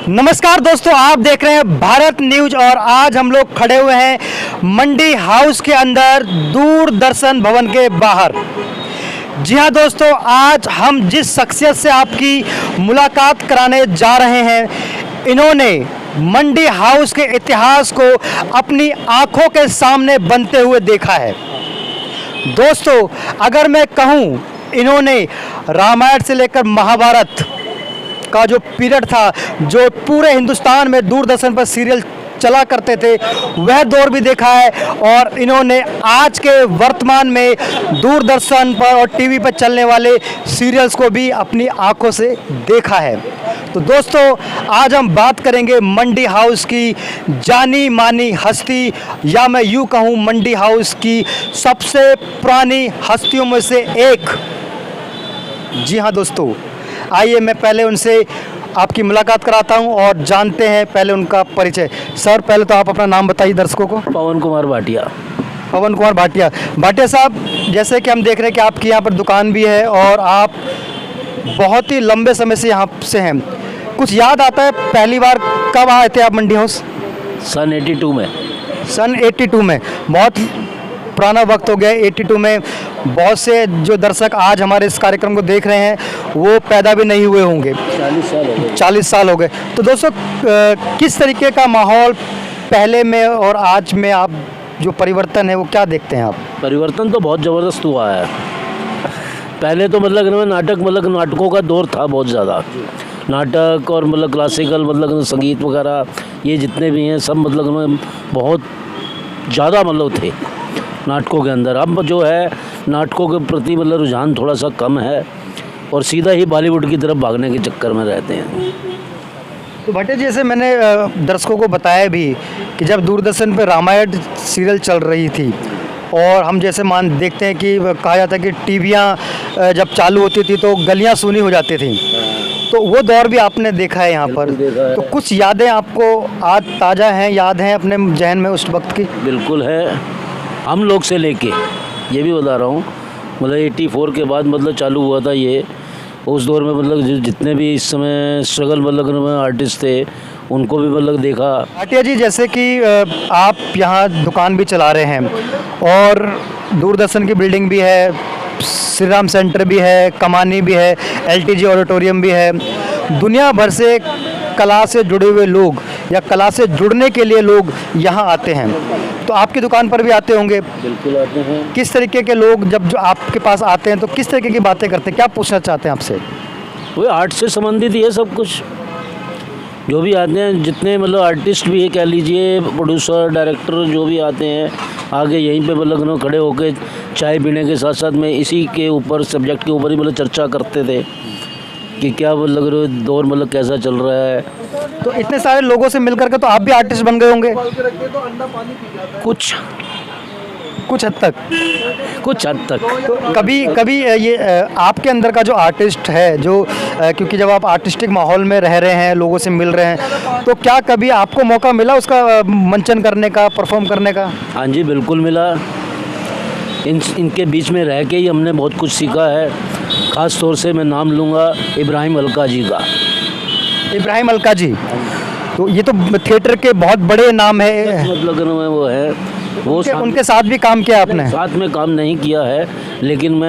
नमस्कार दोस्तों, आप देख रहे हैं भारत न्यूज और आज हम लोग खड़े हुए हैं मंडी हाउस के अंदर दूरदर्शन भवन के बाहर। जी हाँ दोस्तों, आज हम जिस शख्सियत से आपकी मुलाकात कराने जा रहे हैं, इन्होंने मंडी हाउस के इतिहास को अपनी आंखों के सामने बनते हुए देखा है। दोस्तों, अगर मैं कहूँ, इन्होंने रामायण से लेकर महाभारत का जो पीरियड था, जो पूरे हिंदुस्तान में दूरदर्शन पर सीरियल चला करते थे, वह दौर भी देखा है और इन्होंने आज के वर्तमान में दूरदर्शन पर और टीवी पर चलने वाले सीरियल्स को भी अपनी आंखों से देखा है। तो दोस्तों, आज हम बात करेंगे मंडी हाउस की जानी मानी हस्ती, या मैं यूँ कहूँ मंडी हाउस की सबसे पुरानी हस्तियों में से एक। जी हाँ दोस्तों, आइए मैं पहले उनसे आपकी मुलाकात कराता हूं और जानते हैं पहले उनका परिचय। सर, पहले तो आप अपना नाम बताइए दर्शकों को। पवन कुमार भाटिया। पवन कुमार भाटिया। भाटिया साहब, जैसे कि हम देख रहे हैं कि आपकी यहाँ पर दुकान भी है और आप बहुत ही लंबे समय से यहाँ से हैं, कुछ याद आता है पहली बार कब आए थे आप मंडी हाउस? सन 82 में। सन 82 में, बहुत पुराना वक्त हो गया। 82 में बहुत से जो दर्शक आज हमारे इस कार्यक्रम को देख रहे हैं वो पैदा भी नहीं हुए होंगे। 40 साल हो गए। 40 साल हो गए। तो दोस्तों, किस तरीके का माहौल पहले में और आज में आप जो परिवर्तन है वो क्या देखते हैं आप? परिवर्तन तो बहुत ज़बरदस्त हुआ है। पहले तो नाटकों का दौर था बहुत ज़्यादा। नाटक और क्लासिकल संगीत वगैरह ये जितने भी हैं सब बहुत ज़्यादा थे नाटकों के अंदर। अब जो है नाटकों के प्रति रुझान थोड़ा सा कम है और सीधा ही बॉलीवुड की तरफ भागने के चक्कर में रहते हैं। तो भट्टे, जैसे मैंने दर्शकों को बताया भी कि जब दूरदर्शन पर रामायण सीरियल चल रही थी और हम जैसे देखते हैं कि कहा जाता है कि टीवियाँ जब चालू होती थी तो गलियाँ सूनी हो जाती थी, तो वो दौर भी आपने देखा है यहाँ पर। तो कुछ यादें आपको आज ताज़ा हैं, याद हैं अपने जहन में उस वक्त की? बिल्कुल है। हम लोग से लेके ये भी बता रहा हूँ 84 के बाद चालू हुआ था ये। उस दौर में जितने भी इस समय स्ट्रगल आर्टिस्ट थे उनको भी देखा। भाटिया जी, जैसे कि आप यहाँ दुकान भी चला रहे हैं और दूरदर्शन की बिल्डिंग भी है, श्री राम सेंटर भी है, कमानी भी है, LTG ऑडिटोरियम भी है। दुनिया भर से कला से जुड़े हुए लोग या कला से जुड़ने के लिए लोग यहाँ आते हैं, तो आपकी दुकान पर भी आते होंगे। बिल्कुल आते हैं। किस तरीके के लोग जब जो आपके पास आते हैं तो किस तरीके की बातें करते हैं, क्या पूछना चाहते हैं आपसे? वो आर्ट से संबंधित ये सब कुछ जो भी आते हैं, जितने आर्टिस्ट भी है कह लीजिए, प्रोड्यूसर डायरेक्टर जो भी आते हैं, आगे यहीं पे खड़े होकर चाय पीने के साथ साथ में इसी के ऊपर सब्जेक्ट के ऊपर ही चर्चा करते थे कि क्या दौर कैसा चल रहा है। तो इतने सारे लोगों से मिलकर के तो आप भी आर्टिस्ट बन गए होंगे कुछ हद तक। तो कभी ये आपके अंदर का जो आर्टिस्ट है, जो क्योंकि जब आप आर्टिस्टिक माहौल में रह रहे हैं, लोगों से मिल रहे हैं, तो क्या कभी आपको मौका मिला उसका मंचन करने का, परफॉर्म करने का? हाँ जी, बिल्कुल मिला। इनके बीच में रह के ही हमने बहुत कुछ सीखा है। ख़ास तौर से मैं नाम लूँगा इब्राहिम अलका जी का। इब्राहिम अलका जी, तो ये तो थिएटर के बहुत बड़े नाम है। वो है, वो उनके साथ भी काम किया आपने? साथ में काम नहीं किया है, लेकिन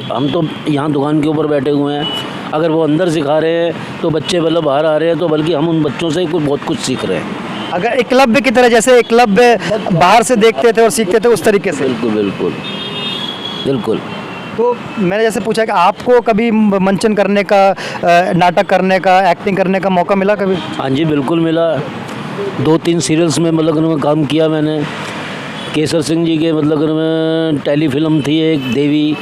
हम तो यहाँ दुकान के ऊपर बैठे हुए हैं। अगर वो अंदर सिखा रहे हैं तो बच्चे बाहर आ रहे हैं, तो बल्कि हम उन बच्चों से बहुत कुछ सीख रहे हैं। अगर एकलव्य की तरह, जैसे एकलव्य बाहर से देखते थे और सीखते थे, उस तरीके से? बिल्कुल। तो मैंने जैसे पूछा कि आपको कभी मंचन करने का, नाटक करने का, एक्टिंग करने का मौका मिला कभी? हाँ जी, बिल्कुल मिला। 2-3 सीरियल्स में काम किया मैंने। केसर सिंह जी के में टेलीफिल्म थी एक देवी,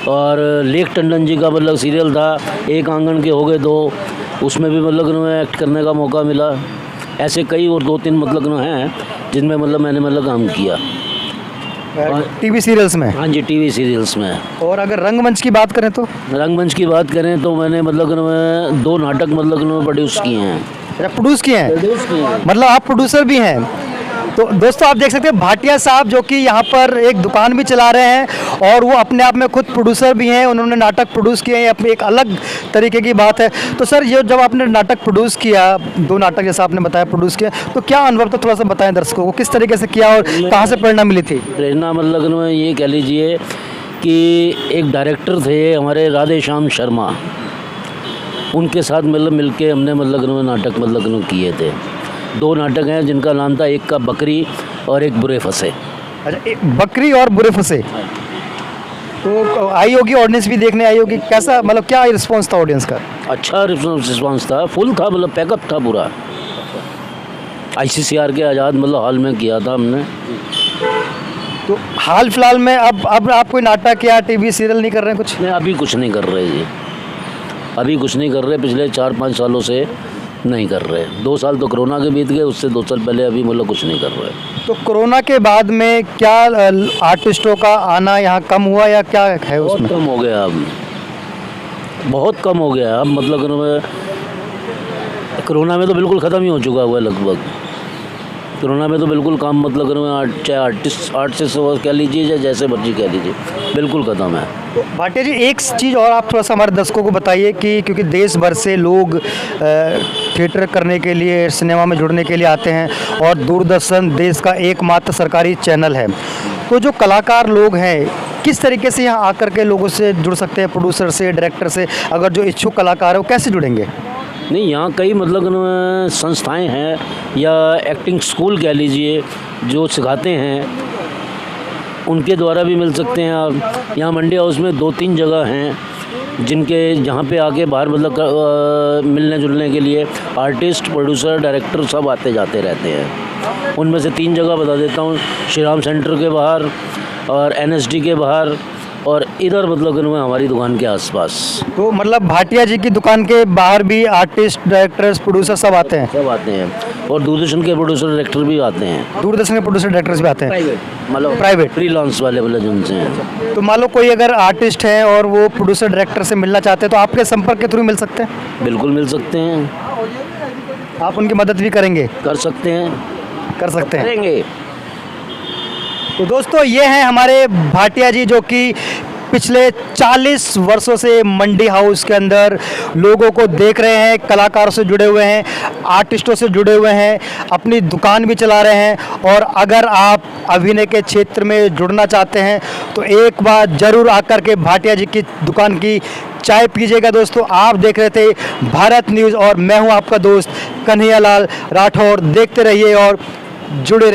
और लेख टंडन जी का सीरियल था, एक आंगन के हो गए 2, उसमें भी एक्ट करने का मौका मिला। ऐसे कई और 2-3 हैं जिनमें मैंने काम किया। टीवी सीरियल्स में? हाँ जी, टीवी सीरियल्स में। और अगर रंगमंच की बात करें तो? रंगमंच की बात करें तो मैंने 2 नाटक प्रोड्यूस किए हैं। प्रोड्यूस किए हैं? मतलब आप प्रोड्यूसर भी हैं? तो दोस्तों आप देख सकते हैं भाटिया साहब जो कि यहाँ पर एक दुकान भी चला रहे हैं और वो अपने आप में खुद प्रोड्यूसर भी हैं। उन्होंने नाटक प्रोड्यूस किए हैं, अपनी एक अलग तरीके की बात है। तो सर ये जब आपने नाटक प्रोड्यूस किया, 2 नाटक जैसा आपने बताया प्रोड्यूस किया, तो क्या अनुभव था, थोड़ा सा बताएं दर्शकों को किस तरीके से किया और कहाँ से प्रेरणा मिली थी? प्रेरणा मतलब में ये कह लीजिए कि एक डायरेक्टर थे हमारे राधे श्याम शर्मा, उनके साथ मतलब मिलके हमने मतलब नाटक मतलब किए थे। 2 नाटक हैं जिनका नाम था, एक का बकरी और एक बुरे फंसे। अच्छा, एक बकरी और बुरे फंसे। तो आई होगी ऑडियंस भी देखने आई होगी, कैसा मतलब क्या रिस्पॉन्स था ऑडियंस का? अच्छा रिस्पॉन्स था, फुल था, मतलब पैकअप था पूरा। ICCR के आज़ाद मतलब हॉल में किया था हमने। तो हाल फिलहाल में अब आप कोई नाटक या टीवी सीरियल नहीं कर रहे हैं कुछ? नहीं, अभी कुछ नहीं कर रहे जी, अभी कुछ नहीं कर रहे। पिछले 4-5 सालों से नहीं कर रहे। 2 साल तो कोरोना के बीत गए, उससे 2 साल पहले अभी मतलब कुछ नहीं कर रहे। तो कोरोना के बाद में क्या आर्टिस्टों का आना यहाँ कम हुआ या क्या है उसमें? बहुत कम हो गया अब, बहुत कम हो गया अब, मतलब कोरोना में तो बिल्कुल ख़त्म ही हो चुका हुआ है लगभग। कोरोना में तो बिल्कुल काम मतलब चाहे आर्टिस्ट कह लीजिए या जैसे मर्जी कह लीजिए, बिल्कुल ख़त्म है। तो भाटिया जी एक चीज़ और आप थोड़ा सा हमारे दर्शकों को बताइए कि क्योंकि देश भर से लोग थिएटर करने के लिए, सिनेमा में जुड़ने के लिए आते हैं और दूरदर्शन देश का एकमात्र सरकारी चैनल है। तो जो कलाकार लोग हैं किस तरीके से यहाँ आकर के लोगों से जुड़ सकते हैं, प्रोड्यूसर से, डायरेक्टर से? अगर जो इच्छुक कलाकार है वो कैसे जुड़ेंगे? नहीं, यहाँ कई मतलब संस्थाएं हैं या एक्टिंग स्कूल कह लीजिए जो सिखाते हैं, उनके द्वारा भी मिल सकते हैं आप। यहाँ मंडी हाउस में 2-3 जगह हैं जिनके जहाँ पे आके बाहर मतलब मिलने जुलने के लिए आर्टिस्ट, प्रोड्यूसर, डायरेक्टर सब आते जाते रहते हैं। उनमें से 3 जगह बता देता हूँ, श्री राम सेंटर के बाहर और NSD के बाहर और इधर मतलब हमारी दुकान के आसपास। तो मतलब भाटिया जी की दुकान के बाहर भी आर्टिस्ट, डायरेक्टर्स, प्रोड्यूसर सब आते हैं? सब आते हैं और दूरदर्शन के प्रोड्यूसर, डायरेक्टर भी आते हैं। दूरदर्शन के प्रोड्यूसर, डायरेक्टर्स भी आते हैं? मतलब प्राइवेट फ्रीलांस वाले मतलब जिनसे हैं। तो मान लो कोई अगर आर्टिस्ट है और वो प्रोड्यूसर, डायरेक्टर से मिलना चाहते हैं तो आपके संपर्क के थ्रू मिल सकते हैं? बिल्कुल मिल सकते हैं। आप उनकी मदद भी करेंगे? कर सकते हैं, कर सकते हैं। करेंगे। तो दोस्तों ये हैं हमारे भाटिया जी जो कि पिछले 40 वर्षों से मंडी हाउस के अंदर लोगों को देख रहे हैं, कलाकारों से जुड़े हुए हैं, आर्टिस्टों से जुड़े हुए हैं, अपनी दुकान भी चला रहे हैं। और अगर आप अभिनय के क्षेत्र में जुड़ना चाहते हैं तो एक बार ज़रूर आकर के भाटिया जी की दुकान की चाय पीजिएगा। दोस्तों आप देख रहे थे भारत न्यूज़ और मैं हूं आपका दोस्त कन्हैया लाल राठौर। देखते रहिए और जुड़े रहिए।